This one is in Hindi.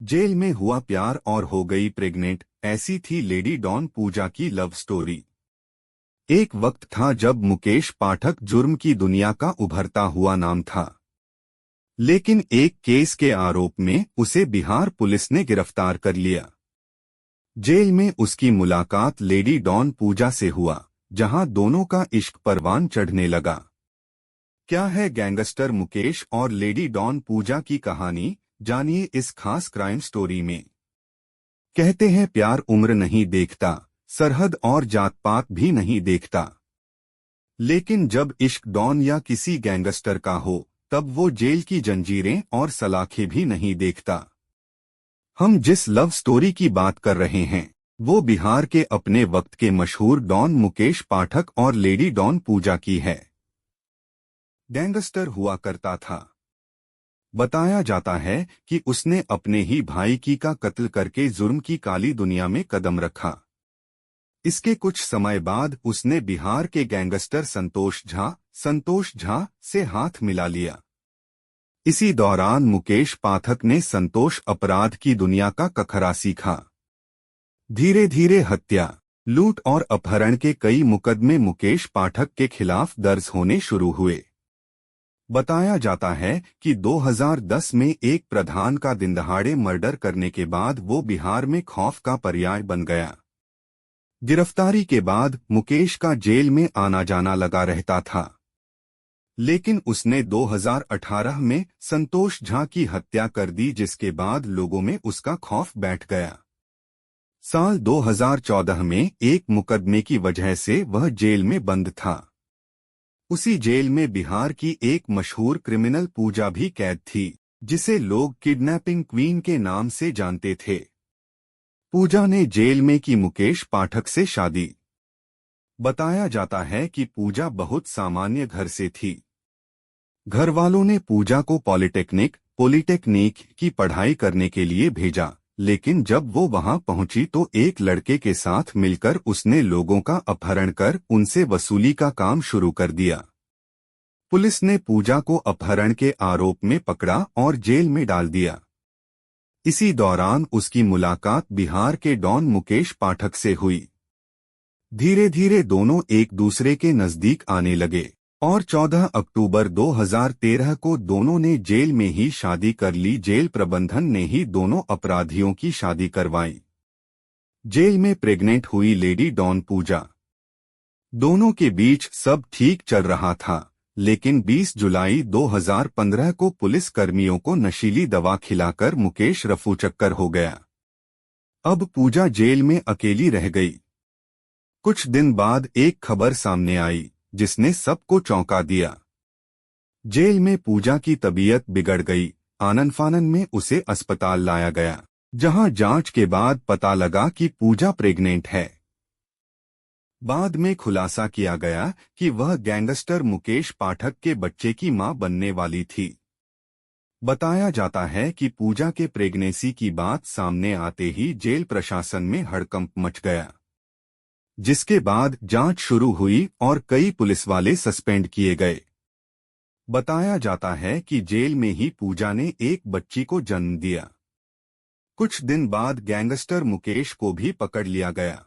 जेल में हुआ प्यार और हो गई प्रेग्नेंट, ऐसी थी लेडी डॉन पूजा की लव स्टोरी। एक वक्त था जब मुकेश पाठक जुर्म की दुनिया का उभरता हुआ नाम था। लेकिन एक केस के आरोप में उसे बिहार पुलिस ने गिरफ्तार कर लिया। जेल में उसकी मुलाकात लेडी डॉन पूजा से हुआ, जहां दोनों का इश्क परवान चढ़ने लगा। क्या है गैंगस्टर मुकेश और लेडी डॉन पूजा की कहानी, जानिए इस खास क्राइम स्टोरी में। कहते हैं प्यार उम्र नहीं देखता, सरहद और जात पात भी नहीं देखता। लेकिन जब इश्क डॉन या किसी गैंगस्टर का हो, तब वो जेल की जंजीरें और सलाखें भी नहीं देखता। हम जिस लव स्टोरी की बात कर रहे हैं, वो बिहार के अपने वक्त के मशहूर डॉन मुकेश पाठक और लेडी डॉन पूजा की है। गैंगस्टर हुआ करता था। बताया जाता है कि उसने अपने ही भाई की का कत्ल करके जुर्म की काली दुनिया में कदम रखा। इसके कुछ समय बाद उसने बिहार के गैंगस्टर संतोष झा से हाथ मिला लिया। इसी दौरान मुकेश पाठक ने संतोष अपराध की दुनिया का कखरा सीखा। धीरे धीरे हत्या, लूट और अपहरण के कई मुकदमे मुकेश पाठक के खिलाफ दर्ज होने शुरू हुए। बताया जाता है कि 2010 में एक प्रधान का दिनदहाड़े मर्डर करने के बाद वो बिहार में खौफ का पर्याय बन गया। गिरफ्तारी के बाद मुकेश का जेल में आना जाना लगा रहता था। लेकिन उसने 2018 में संतोष झा की हत्या कर दी, जिसके बाद लोगों में उसका खौफ बैठ गया। साल 2014 में एक मुकदमे की वजह से वह जेल में बंद था। उसी जेल में बिहार की एक मशहूर क्रिमिनल पूजा भी कैद थी, जिसे लोग किडनैपिंग क्वीन के नाम से जानते थे। पूजा ने जेल में की मुकेश पाठक से शादी। बताया जाता है कि पूजा बहुत सामान्य घर से थी। घर वालों ने पूजा को पॉलिटेक्निक की पढ़ाई करने के लिए भेजा, लेकिन जब वो वहां पहुंची तो एक लड़के के साथ मिलकर उसने लोगों का अपहरण कर उनसे वसूली का काम शुरू कर दिया। पुलिस ने पूजा को अपहरण के आरोप में पकड़ा और जेल में डाल दिया। इसी दौरान उसकी मुलाकात बिहार के डॉन मुकेश पाठक से हुई। धीरे धीरे दोनों एक दूसरे के नजदीक आने लगे और 14 अक्टूबर 2013 को दोनों ने जेल में ही शादी कर ली। जेल प्रबंधन ने ही दोनों अपराधियों की शादी करवाई। जेल में प्रेग्नेंट हुई लेडी डॉन पूजा। दोनों के बीच सब ठीक चल रहा था, लेकिन 20 जुलाई 2015 को पुलिस कर्मियों को नशीली दवा खिलाकर मुकेश रफूचक्कर हो गया। अब पूजा जेल में अकेली रह गई। कुछ दिन बाद एक खबर सामने आई, जिसने सबको चौंका दिया। जेल में पूजा की तबीयत बिगड़ गई। आनन फानन में उसे अस्पताल लाया गया, जहां जांच के बाद पता लगा कि पूजा प्रेग्नेंट है। बाद में खुलासा किया गया कि वह गैंगस्टर मुकेश पाठक के बच्चे की मां बनने वाली थी। बताया जाता है कि पूजा के प्रेगनेंसी की बात सामने आते ही जेल प्रशासन में हड़कंप मच गया, जिसके बाद जांच शुरू हुई और कई पुलिस वाले सस्पेंड किए गए। बताया जाता है कि जेल में ही पूजा ने एक बच्ची को जन्म दिया। कुछ दिन बाद गैंगस्टर मुकेश को भी पकड़ लिया गया।